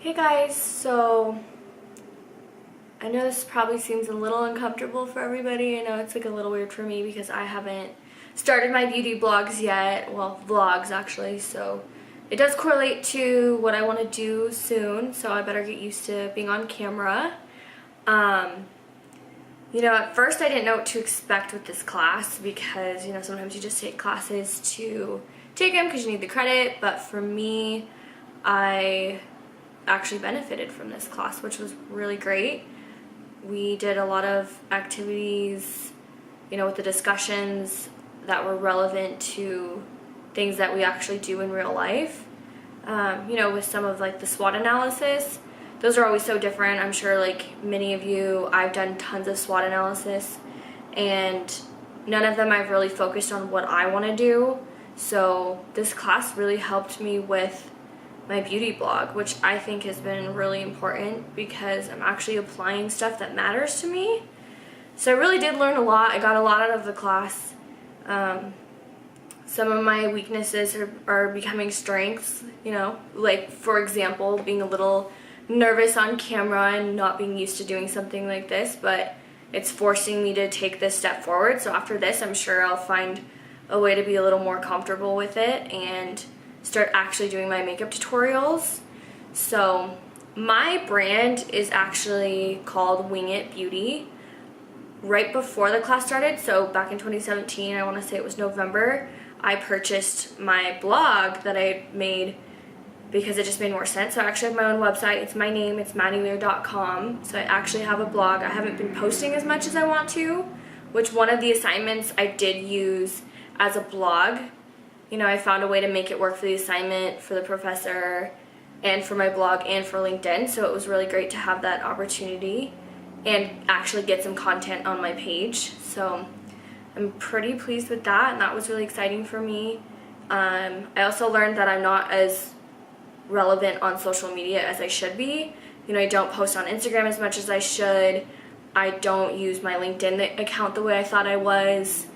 Hey guys, so I know this probably seems a little uncomfortable for everybody. I know it's like a little weird for me because I haven't started my beauty blogs yet. Well, vlogs actually, so it does correlate to what I want to do soon, so I better get used to being on camera. At first I didn't know what to expect with this class because, sometimes you just take classes to take them because you need the credit, but for me, I actually benefited from this class, which was really great. We did a lot of activities, with the discussions that were relevant to things that we actually do in real life. With some of like the SWOT analysis, those are always so different. I'm sure like many of you, I've done tons of SWOT analysis and none of them I've really focused on what I want to do. So this class really helped me with my beauty blog, which I think has been really important because I'm actually applying stuff that matters to me. So I really did learn a lot. I got a lot out of the class. Some of my weaknesses are becoming strengths, like for example, being a little nervous on camera and not being used to doing something like this, but it's forcing me to take this step forward. So after this, I'm sure I'll find a way to be a little more comfortable with it and start actually doing my makeup tutorials. So my brand is actually called Wing It Beauty. Right before the class started, so back in 2017, I want to say it was November, I purchased my blog that I made because it just made more sense. So I actually have my own website. It's my name, it's MaddieLear.com. So I actually have a blog. I haven't been posting as much as I want to, which one of the assignments I did use as a blog. I found a way to make it work for the assignment, for the professor, and for my blog, and for LinkedIn. So it was really great to have that opportunity and actually get some content on my page. So I'm pretty pleased with that, and that was really exciting for me. I also learned that I'm not as relevant on social media as I should be. I don't post on Instagram as much as I should. I don't use my LinkedIn account the way I thought I was.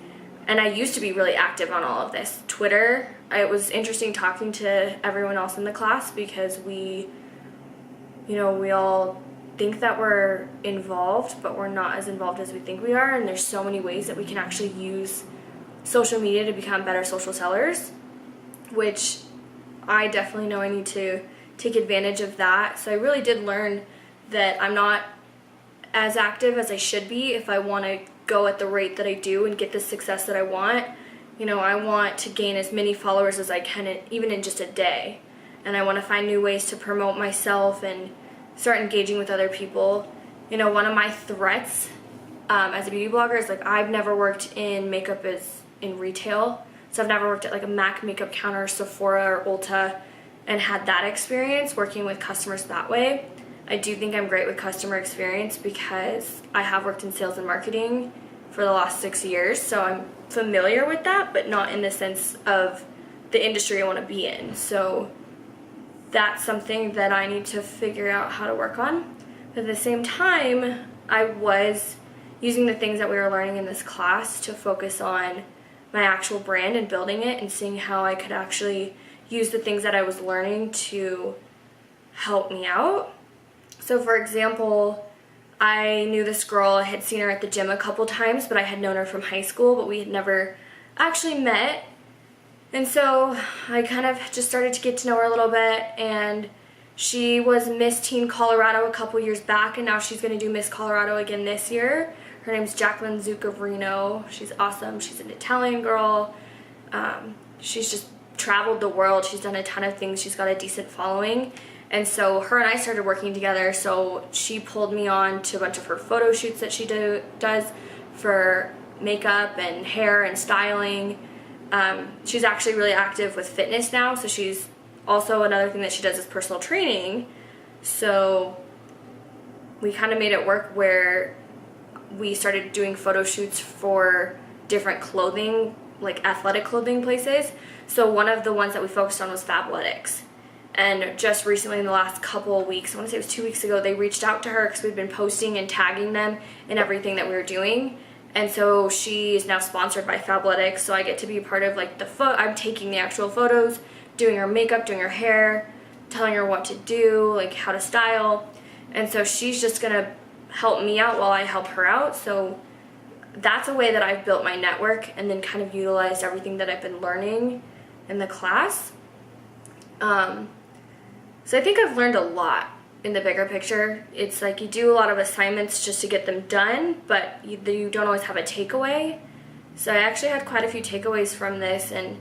And I used to be really active on all of this. Twitter, it was interesting talking to everyone else in the class because we all think that we're involved, but we're not as involved as we think we are. And there's so many ways that we can actually use social media to become better social sellers, which I definitely know I need to take advantage of that. So I really did learn that I'm not as active as I should be if I want to go at the rate that I do and get the success that I want. I want to gain as many followers as I can, even in just a day. And I want to find new ways to promote myself and start engaging with other people. One of my threats as a beauty blogger is like I've never worked in makeup as in retail. So I've never worked at like a MAC makeup counter, Sephora, or Ulta, and had that experience working with customers that way. I do think I'm great with customer experience because I have worked in sales and marketing for the last 6 years, so I'm familiar with that, but not in the sense of the industry I want to be in. So that's something that I need to figure out how to work on. But at the same time, I was using the things that we were learning in this class to focus on my actual brand and building it and seeing how I could actually use the things that I was learning to help me out. So for example, I knew this girl. I had seen her at the gym a couple times, but I had known her from high school, but we had never actually met. And so I kind of just started to get to know her a little bit, and she was Miss Teen Colorado a couple years back, and now she's going to do Miss Colorado again this year. Her name's Jacqueline Zuccarino. She's awesome. She's an Italian girl. She's just traveled the world. She's done a ton of things. She's got a decent following. And so her and I started working together, so she pulled me on to a bunch of her photo shoots that she does for makeup and hair and styling. She's actually really active with fitness now, so she's also, another thing that she does is personal training. So we kind of made it work where we started doing photo shoots for different clothing, like athletic clothing places. So one of the ones that we focused on was Fabletics. And just recently, in the last couple of weeks, I want to say it was 2 weeks ago, they reached out to her because we've been posting and tagging them in everything that we were doing. And so she is now sponsored by Fabletics, so I get to be part of like I'm taking the actual photos, doing her makeup, doing her hair, telling her what to do, like how to style. And so she's just gonna help me out while I help her out. So that's a way that I've built my network and then kind of utilized everything that I've been learning in the class. So I think I've learned a lot in the bigger picture. It's like you do a lot of assignments just to get them done, but you don't always have a takeaway. So I actually had quite a few takeaways from this and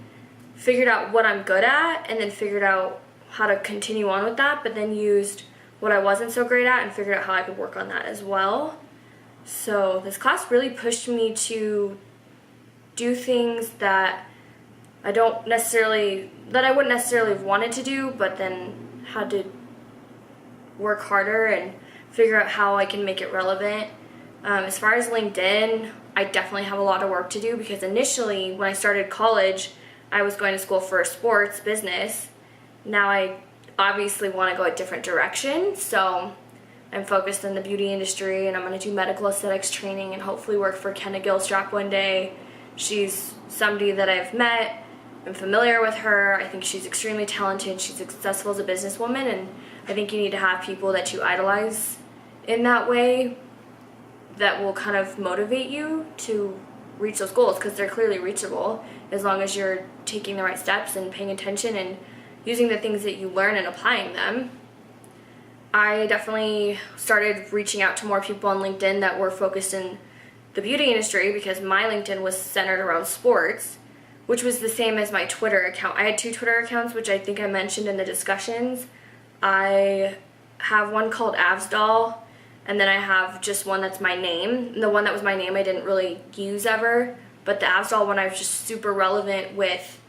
figured out what I'm good at, and then figured out how to continue on with that, but then used what I wasn't so great at and figured out how I could work on that as well. So this class really pushed me to do things that I wouldn't necessarily have wanted to do, but then had to work harder and figure out how I can make it relevant. As far as LinkedIn, I definitely have a lot of work to do, because initially when I started college, I was going to school for sports business. Now I obviously want to go a different direction, so I'm focused in the beauty industry, and I'm going to do medical aesthetics training and hopefully work for Kenna Gilstrap one day. She's somebody that I've met. I'm familiar with her. I think she's extremely talented. She's successful as a businesswoman, and I think you need to have people that you idolize in that way that will kind of motivate you to reach those goals, because they're clearly reachable as long as you're taking the right steps and paying attention and using the things that you learn and applying them. I definitely started reaching out to more people on LinkedIn that were focused in the beauty industry, because my LinkedIn was centered around sports, which was the same as my Twitter account. I had 2 Twitter accounts, which I think I mentioned in the discussions. I have one called Avsdoll, and then I have just one that's my name. The one that was my name I didn't really use ever, but the Avsdoll one I was just super relevant with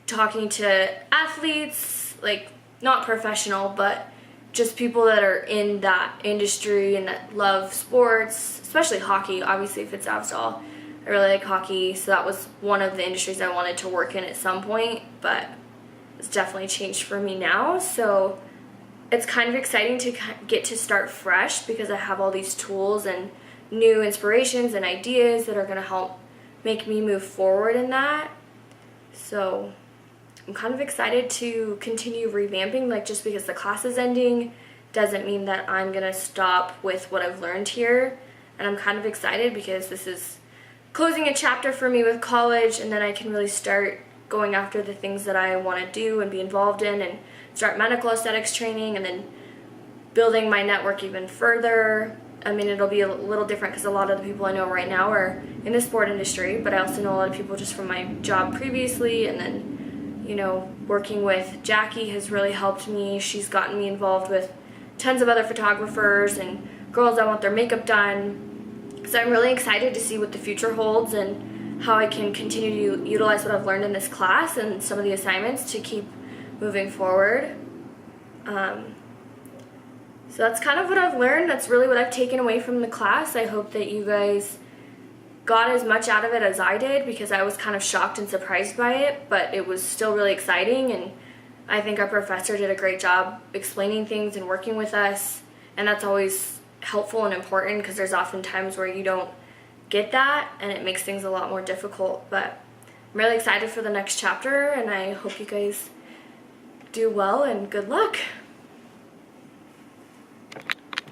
talking to athletes, like not professional, but just people that are in that industry and that love sports, especially hockey. Obviously, if it's Avsdoll, I really like hockey, so that was one of the industries I wanted to work in at some point, but it's definitely changed for me now. So it's kind of exciting to get to start fresh, because I have all these tools and new inspirations and ideas that are going to help make me move forward in that. So I'm kind of excited to continue revamping. Like, just because the class is ending doesn't mean that I'm going to stop with what I've learned here. And I'm kind of excited because this is closing a chapter for me with college, and then I can really start going after the things that I want to do and be involved in, and start medical aesthetics training, and then building my network even further. I mean, it'll be a little different because a lot of the people I know right now are in the sport industry, but I also know a lot of people just from my job previously, and then, you know, working with Jackie has really helped me. She's gotten me involved with tons of other photographers and girls that want their makeup done. So I'm really excited to see what the future holds and how I can continue to utilize what I've learned in this class and some of the assignments to keep moving forward. So that's kind of what I've learned. That's really what I've taken away from the class. I hope that you guys got as much out of it as I did, because I was kind of shocked and surprised by it, but it was still really exciting, and I think our professor did a great job explaining things and working with us, and that's always helpful and important, because there's often times where you don't get that and it makes things a lot more difficult. But I'm really excited for the next chapter, and I hope you guys do well, and good luck.